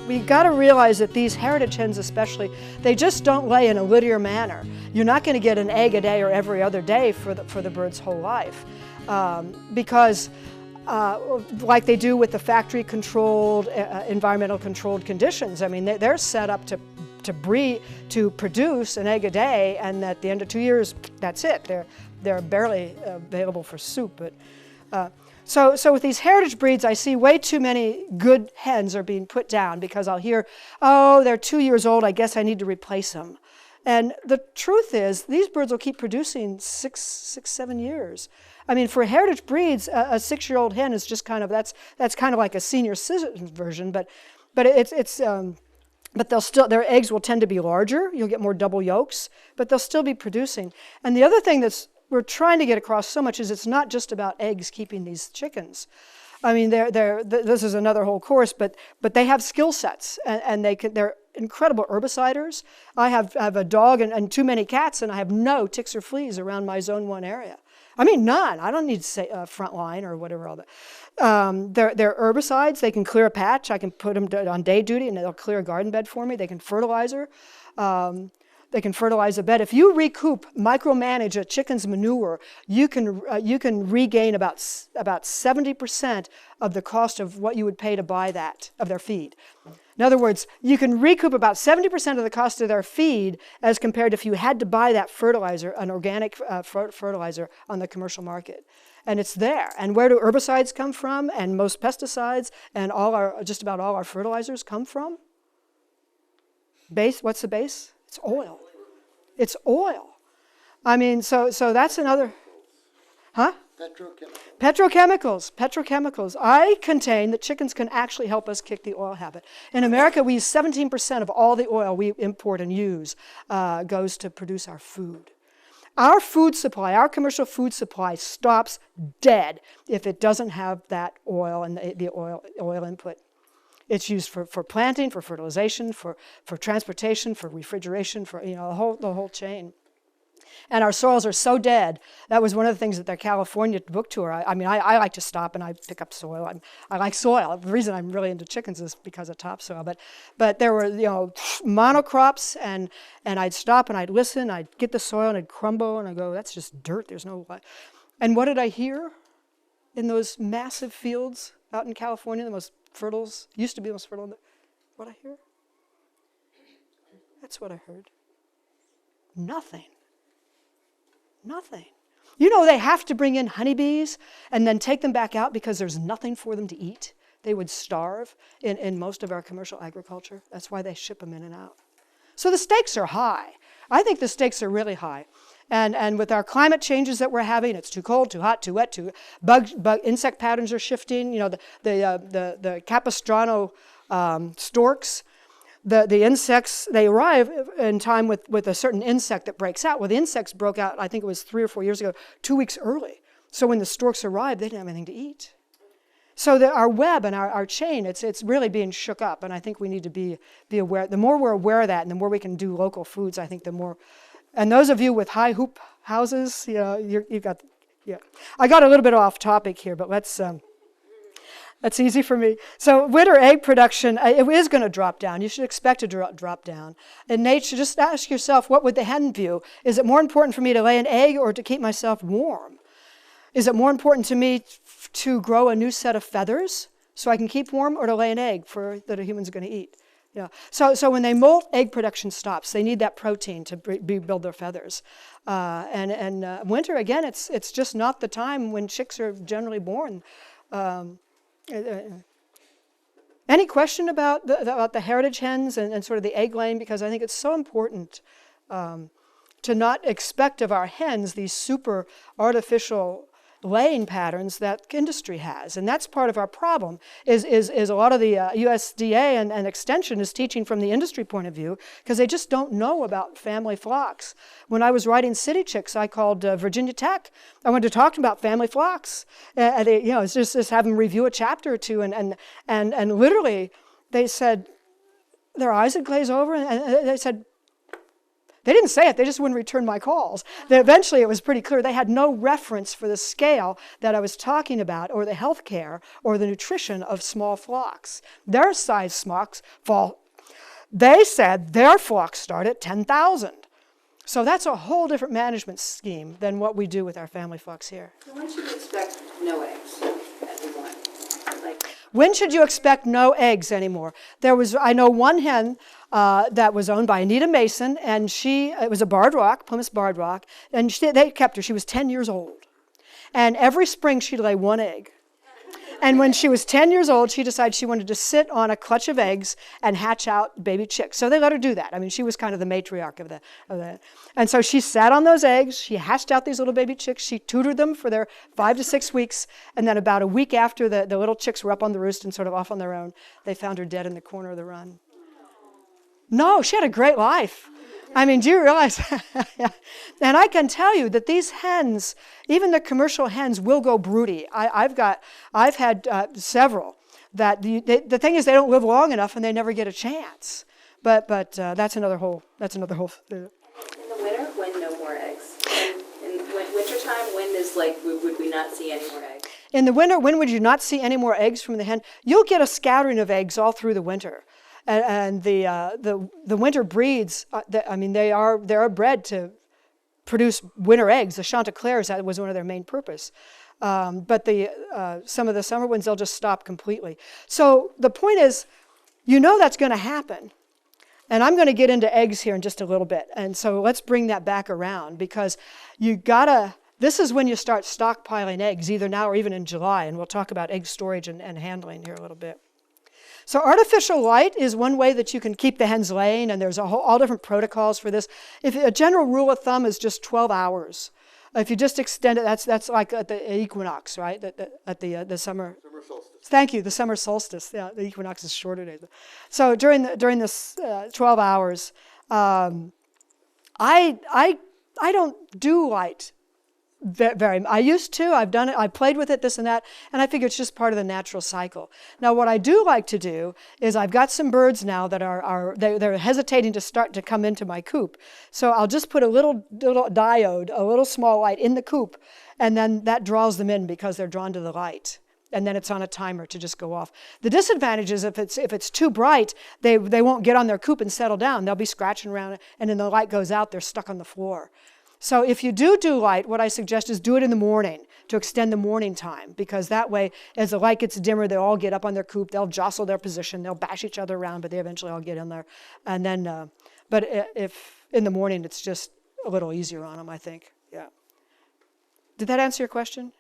we got to realize that these heritage hens especially, they just don't lay in a linear manner. You're not going to get an egg a day or every other day for the bird's whole life. Because like they do with the factory-controlled, environmental-controlled conditions, I mean, they're set up to produce an egg a day, and at the end of 2 years, that's it. They're barely available for soup. But, so with these heritage breeds, I see way too many good hens are being put down because I'll hear, oh, they're 2 years old, I guess I need to replace them. And the truth is, these birds will keep producing 7 years. I mean, for heritage breeds, a 6-year-old hen is just kind of, that's kind of like a senior citizen version, but they'll still, their eggs will tend to be larger. You'll get more double yolks, but they'll still be producing. And the other thing we're trying to get across so much is it's not just about eggs keeping these chickens. I mean, this is another whole course, but they have skill sets, and they're incredible herbiciders. I have a dog and too many cats, and I have no ticks or fleas around my zone 1 area. I mean, none. I don't need frontline or whatever. All that. They're herbicides. They can clear a patch. I can put them on day duty, and they'll clear a garden bed for me. They can fertilizer. They can fertilize a bed. If you recoup, micromanage a chicken's manure, you can regain about 70% of the cost of what you would pay to buy that, of their feed. In other words, you can recoup about 70% of the cost of their feed as compared to if you had to buy that fertilizer, an organic fertilizer on the commercial market. And it's there. And where do herbicides come from? And most pesticides and just about all our fertilizers come from? Base, what's the base? It's oil. It's oil. I mean, so that's another, huh? Petrochemicals. I contain that chickens can actually help us kick the oil habit. In America, we use 17% of all the oil we import and use goes to produce our food. Our food supply, our commercial food supply stops dead if it doesn't have that oil and the oil input. It's used for planting, for fertilization, for transportation, for refrigeration, for the whole chain. And our soils are so dead. That was one of the things at their California book tour. I like to stop and I pick up soil. I like soil. The reason I'm really into chickens is because of topsoil. But there were monocrops, and I'd stop and I'd listen. I'd get the soil and it'd crumble, and I'd go, that's just dirt. There's no life. And what did I hear in those massive fields out in California? The most fertile, used to be the most fertile. What I hear? That's what I heard. Nothing. You know, they have to bring in honeybees and then take them back out because there's nothing for them to eat. They would starve in most of our commercial agriculture. That's why they ship them in and out. So the stakes are high. I think the stakes are really high. And with our climate changes that we're having, it's too cold, too hot, too wet, insect patterns are shifting. You know, the Capistrano storks, the insects, they arrive in time with a certain insect that breaks out. Well, the insects broke out, I think it was 3 or 4 years ago, 2 weeks early. So when the storks arrived, they didn't have anything to eat. So our web and our chain, it's really being shook up, and I think we need to be aware. The more we're aware of that, and the more we can do local foods, I think the more. And those of you with high hoop houses, you've got, yeah. I got a little bit off topic here, but that's easy for me. So winter egg production, it is going to drop down. You should expect to drop down. In nature, just ask yourself, what would the hen view? Is it more important for me to lay an egg or to keep myself warm? Is it more important to me to grow a new set of feathers so I can keep warm, or to lay an egg that a human's going to eat? Yeah. So when they molt, egg production stops. They need that protein to rebuild their feathers. And winter, again, it's just not the time when chicks are generally born. Any question about the heritage hens and sort of the egg laying? Because I think it's so important to not expect of our hens these super artificial laying patterns that industry has. And that's part of our problem, is a lot of the USDA and Extension is teaching from the industry point of view, because they just don't know about family flocks. When I was writing City Chicks, I called Virginia Tech. I wanted to talk about family flocks. It's just have them review a chapter or two, and literally they said, their eyes would glaze over, and they said, They didn't say it. They just wouldn't return my calls. Eventually, it was pretty clear. They had no reference for the scale that I was talking about, or the health care, or the nutrition of small flocks. Their size flocks fall. They said their flocks start at 10,000. So that's a whole different management scheme than what we do with our family flocks here. So when should you expect no eggs anymore? When should you expect no eggs anymore? I know one hen that was owned by Anita Mason, and it was a barred rock, Plymouth barred rock, and they kept her. She was 10 years old. And every spring she'd lay one egg. And when she was 10 years old, she decided she wanted to sit on a clutch of eggs and hatch out baby chicks. So they let her do that. I mean, she was kind of the matriarch of that. And so she sat on those eggs. She hatched out these little baby chicks. She tutored them for their 5 to 6 weeks. And then about a week after the little chicks were up on the roost and sort of off on their own, they found her dead in the corner of the run. No, she had a great life. I mean, do you realize? And I can tell you that these hens, even the commercial hens, will go broody. I've had several that the thing is they don't live long enough and they never get a chance. But that's another whole. In the winter, when no more eggs? In wintertime, when is would we not see any more eggs? In the winter, when would you not see any more eggs from the hen? You'll get a scattering of eggs all through the winter. And the winter breeds, they are bred to produce winter eggs. The Chanticleers, that was one of their main purpose. But some of the summer ones, they'll just stop completely. So the point is, that's going to happen. And I'm going to get into eggs here in just a little bit. And so let's bring that back around, because this is when you start stockpiling eggs, either now or even in July. And we'll talk about egg storage and handling here a little bit. So artificial light is one way that you can keep the hens laying, and there's all different protocols for this. If a general rule of thumb is just 12 hours. If you just extend it, that's like at the equinox, right? At the summer. Summer solstice. Thank you, the summer solstice. Yeah, the equinox is shorter days. So during this 12 hours, I don't do light. I used to. I've done it. I played with it, this and that, and I figure it's just part of the natural cycle. Now, what I do like to do is I've got some birds now that they're hesitating to start to come into my coop. So I'll just put a little diode, a little small light in the coop, and then that draws them in because they're drawn to the light. And then it's on a timer to just go off. The disadvantage is if it's too bright, they won't get on their coop and settle down. They'll be scratching around, and then the light goes out. They're stuck on the floor. So if you do light, what I suggest is do it in the morning to extend the morning time, because that way, as the light gets dimmer, they'll all get up on their coop, they'll jostle their position, they'll bash each other around, but they eventually all get in there. And then, but if in the morning, it's just a little easier on them, I think. Yeah. Did that answer your question?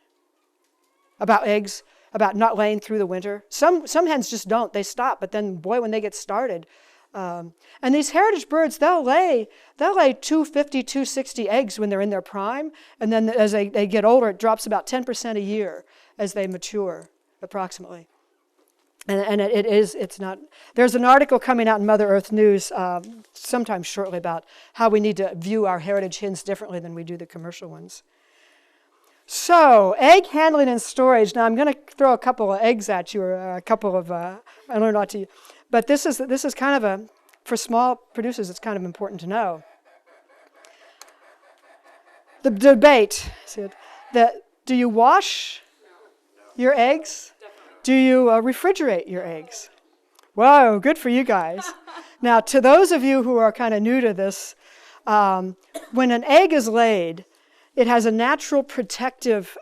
About eggs? About not laying through the winter? Some hens just don't. They stop, but then, boy, when they get started. And these heritage birds, they'll lay 250, 260 eggs when they're in their prime, and then as they get older, it drops about 10% a year as they mature, approximately. And it's not. There's an article coming out in Mother Earth News sometime shortly about how we need to view our heritage hens differently than we do the commercial ones. So, egg handling and storage. Now, I'm going to throw a couple of eggs at you, or a couple of, I learned not to. But this is kind of for small producers, it's kind of important to know. The debate, do you wash your eggs? Do you refrigerate your eggs? Whoa, good for you guys. Now, to those of you who are kind of new to this, when an egg is laid, it has a natural protective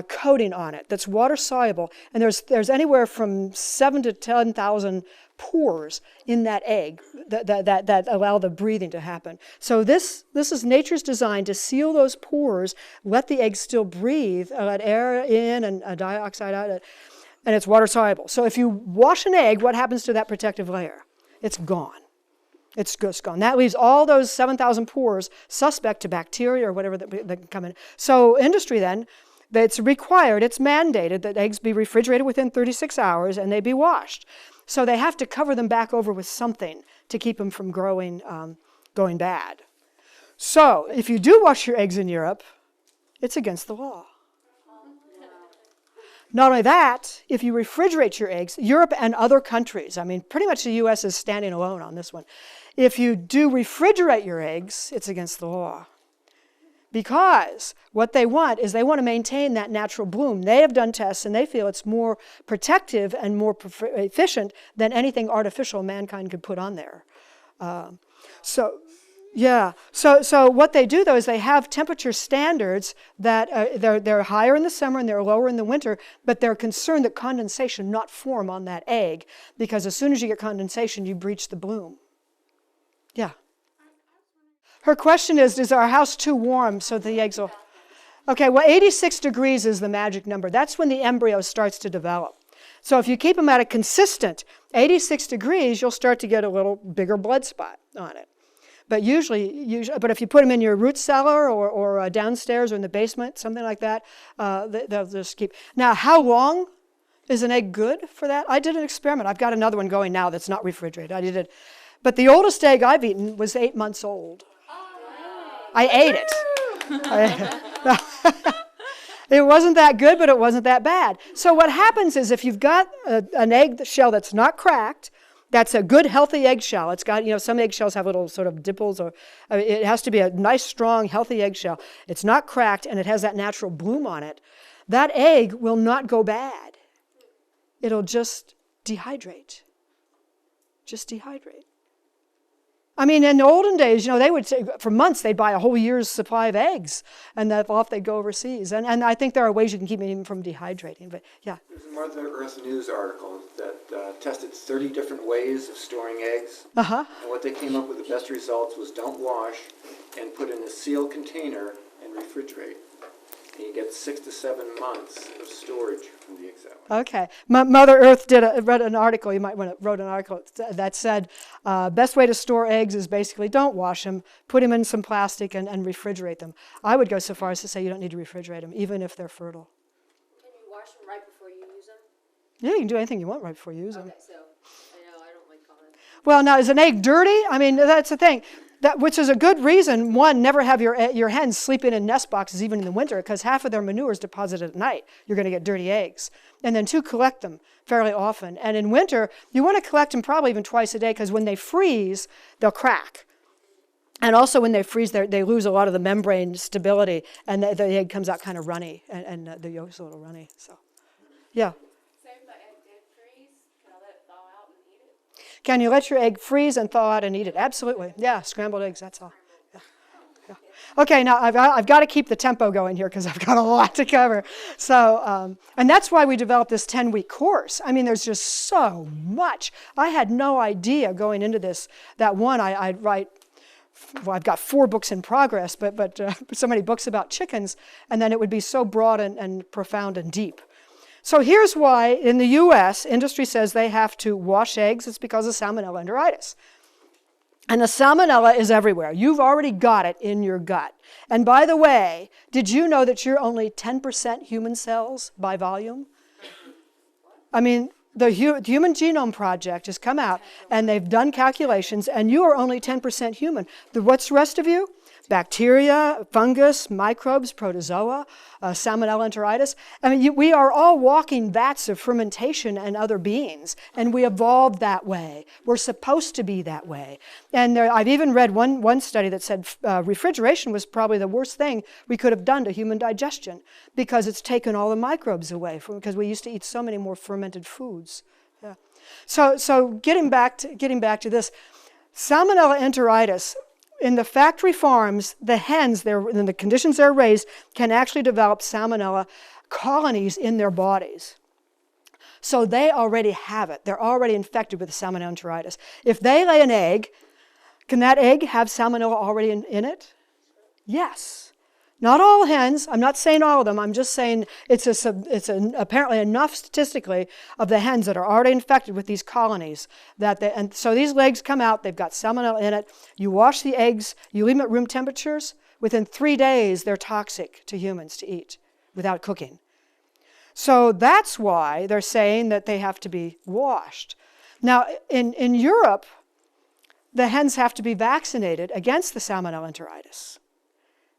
coating on it that's water soluble, and there's anywhere from 7,000 to 10,000 pores in that egg that allow the breathing to happen. So this is nature's design to seal those pores, let the egg still breathe, let air in and dioxide out, and it's water soluble. So if you wash an egg, what happens to that protective layer? It's gone. It's just gone. That leaves all those 7,000 pores suspect to bacteria or whatever that can come in. So industry then, it's required, it's mandated that eggs be refrigerated within 36 hours and they be washed. So they have to cover them back over with something to keep them from going bad. So if you do wash your eggs in Europe, it's against the law. Not only that, if you refrigerate your eggs, Europe and other countries, I mean, pretty much the U.S. is standing alone on this one. If you do refrigerate your eggs, it's against the law. Because what they want is they want to maintain that natural bloom. They have done tests and they feel it's more protective and more efficient than anything artificial mankind could put on there. So what they do though is they have temperature standards that they're higher in the summer and they're lower in the winter, but they're concerned that condensation not form on that egg, because as soon as you get condensation, you breach the bloom. Yeah. Her question is our house too warm so the eggs will... Okay, well, 86 degrees is the magic number. That's when the embryo starts to develop. So if you keep them at a consistent 86 degrees, you'll start to get a little bigger blood spot on it. But but if you put them in your root cellar or downstairs or in the basement, something like that, they'll just keep. Now, how long is an egg good for that? I did an experiment. I've got another one going now that's not refrigerated. I did it. But the oldest egg I've eaten was 8 months old. I ate it. It wasn't that good, but it wasn't that bad. So what happens is if you've got an egg shell that's not cracked, that's a good, healthy eggshell. It's got, some eggshells have little sort of dimples, or it has to be a nice, strong, healthy eggshell. It's not cracked, and it has that natural bloom on it. That egg will not go bad. It'll just dehydrate. Just dehydrate. I mean, in the olden days, they would say for months they'd buy a whole year's supply of eggs, and off they'd go overseas. And I think there are ways you can keep it even from dehydrating. But yeah. There's a Mother Earth News article that tested 30 different ways of storing eggs. Uh-huh. And what they came up with the best results was don't wash and put in a sealed container and refrigerate. And you get 6 to 7 months of storage from the eggs that way. Okay. Mother Earth read an article, you might want to wrote an article that said best way to store eggs is basically don't wash them, put them in some plastic and refrigerate them. I would go so far as to say you don't need to refrigerate them, even if they're fertile. Can you wash them right before you use them? Yeah, you can do anything you want right before you use them. Okay, so I don't like calling it. Well, now, is an egg dirty? I mean, that's the thing. Which is a good reason, one, never have your hens sleeping in nest boxes even in the winter, because half of their manure is deposited at night. You're going to get dirty eggs. And then two, collect them fairly often. And in winter, you want to collect them probably even twice a day, because when they freeze, they'll crack. And also when they freeze, they lose a lot of the membrane stability, and the egg comes out kind of runny, and the yolk's a little runny. So, yeah. Can you let your egg freeze and thaw out and eat it? Absolutely. Yeah, scrambled eggs, that's all. Yeah. Okay, now I've got to keep the tempo going here because I've got a lot to cover. So, and that's why we developed this 10-week course. I mean, there's just so much. I had no idea going into this that one I'd write. Well, I've got 4 books in progress, but so many books about chickens, and then it would be so broad and profound and deep. So here's why in the U.S., industry says they have to wash eggs. It's because of salmonella enteritis. And the salmonella is everywhere. You've already got it in your gut. And by the way, did you know that you're only 10% human cells by volume? I mean, the Human Genome Project has come out, and they've done calculations, and you are only 10% human. What's the rest of you? Bacteria, fungus, microbes, protozoa, salmonella enteritis. I mean, we are all walking vats of fermentation and other beings, and we evolved that way. We're supposed to be that way. And I've even read one study that said refrigeration was probably the worst thing we could have done to human digestion, because it's taken all the microbes away because we used to eat so many more fermented foods. Yeah. So getting back to this, salmonella enteritis. In the factory farms, the hens, in the conditions they're raised, can actually develop salmonella colonies in their bodies. So they already have it. They're already infected with salmonella enteritis. If they lay an egg, can that egg have salmonella already in it? Yes. Not all hens. I'm not saying all of them. I'm just saying it's apparently enough statistically of the hens that are already infected with these colonies. And so these eggs come out. They've got salmonella in it. You wash the eggs. You leave them at room temperatures. Within 3 days, they're toxic to humans to eat without cooking. So that's why they're saying that they have to be washed. Now, in Europe, the hens have to be vaccinated against the salmonella enteritis.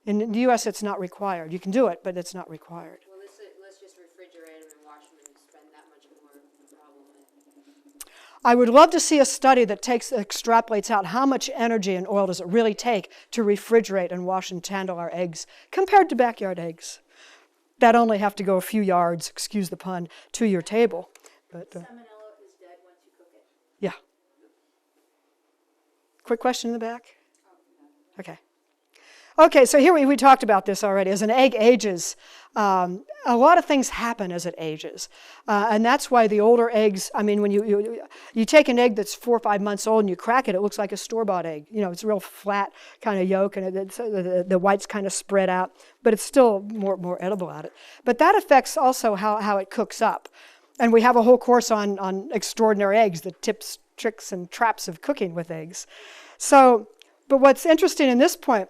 In the U.S., it's not required. You can do it, but it's not required. Well, let's just refrigerate them and wash them and spend that much more problem I would love to see a study that extrapolates out how much energy and oil does it really take to refrigerate and wash and handle our eggs compared to backyard eggs that only have to go a few yards, excuse the pun, to your table. But, Salmonella is dead once you cook it. yeah. Quick question in the back? Okay. Okay, so here we talked about this already. As an egg ages, a lot of things happen as it ages. And that's why the older eggs, I mean, when you take an egg that's 4 or 5 months old and you crack it, it looks like a store-bought egg. You know, it's a real flat kind of yolk and the white's kind of spread out, but it's still more edible at it. But that affects also how it cooks up. And we have a whole course on extraordinary eggs, the tips, tricks, and traps of cooking with eggs. So, but what's interesting in this point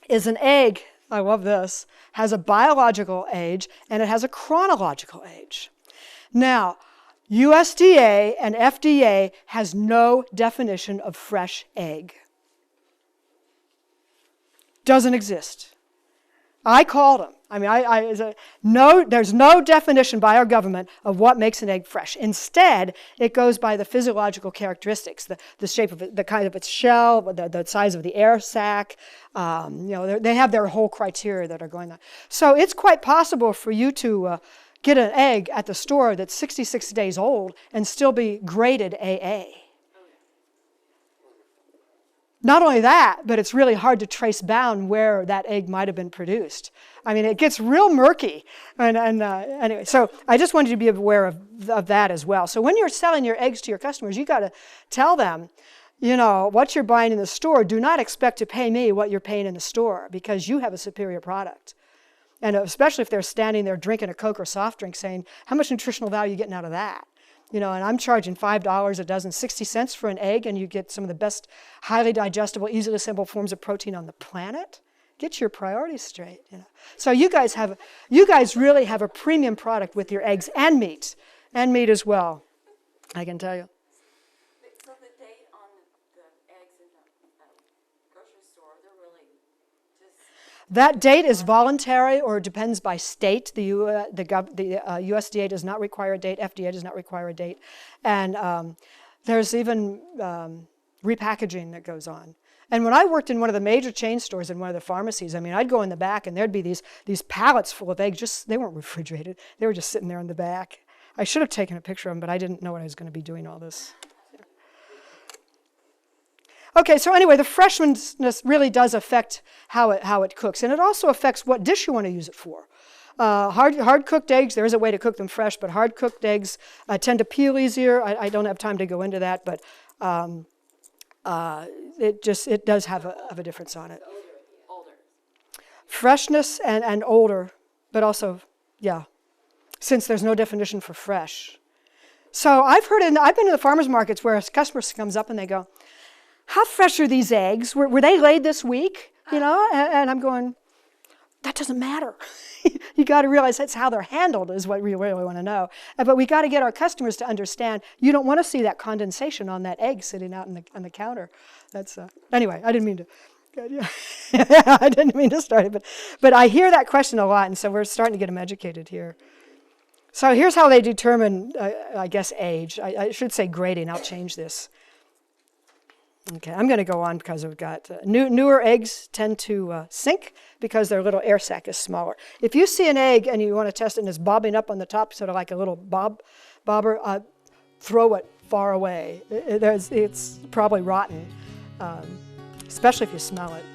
is an egg, I love this, has a biological age and it has a chronological age. Now, USDA and FDA has no definition of fresh egg. Doesn't exist. I called them. I mean, there's no definition by our government of what makes an egg fresh. Instead, it goes by the physiological characteristics, the shape of it, the kind of its shell, the size of the air sac. They have their whole criteria that are going on. So it's quite possible for you to get an egg at the store that's 66 days old and still be graded AA. Not only that, but it's really hard to trace down where that egg might have been produced. I mean, it gets real murky. Anyway, so I just wanted you to be aware of that as well. So when you're selling your eggs to your customers, you got to tell them, you know, what you're buying in the store. Do not expect to pay me what you're paying in the store because you have a superior product. And especially if they're standing there drinking a Coke or soft drink saying, how much nutritional value are you getting out of that? You know, and I'm charging $5 a dozen, 60 cents for an egg, and you get some of the best highly digestible, easily assembled forms of protein on the planet. Get your priorities straight. You know. So you guys really have a premium product with your eggs and meat as well. I can tell you. So the date on the eggs in the grocery store, they're really just... That date is voluntary or depends by state. The USDA does not require a date. FDA does not require a date. And there's even repackaging that goes on. And when I worked in one of the major chain stores in one of the pharmacies, I mean, I'd go in the back and there'd be these pallets full of eggs. They weren't refrigerated. They were just sitting there in the back. I should have taken a picture of them, but I didn't know what I was going to be doing all this. Okay, so anyway, the freshness really does affect how it cooks, and it also affects what dish you want to use it for. Hard-cooked eggs, there is a way to cook them fresh, but hard-cooked eggs tend to peel easier. I don't have time to go into that, but it does have a difference on it. Older. Freshness and older, but also, yeah, since there's no definition for fresh. So I've been to the farmers markets where a customer comes up and they go, how fresh are these eggs? Were they laid this week? You know, and I'm going, that doesn't matter. You got to realize that's how they're handled is what we really want to know. But we got to get our customers to understand you don't want to see that condensation on that egg sitting out on the counter. That's anyway. I didn't mean to. I didn't mean to start it, but I hear that question a lot, and so we're starting to get them educated here. So here's how they determine, I guess, age. I should say grading. I'll change this. Okay, I'm going to go on because we've got newer eggs tend to sink because their little air sac is smaller. If you see an egg and you want to test it and it's bobbing up on the top, sort of like a little bobber, throw it far away. It's probably rotten, especially if you smell it.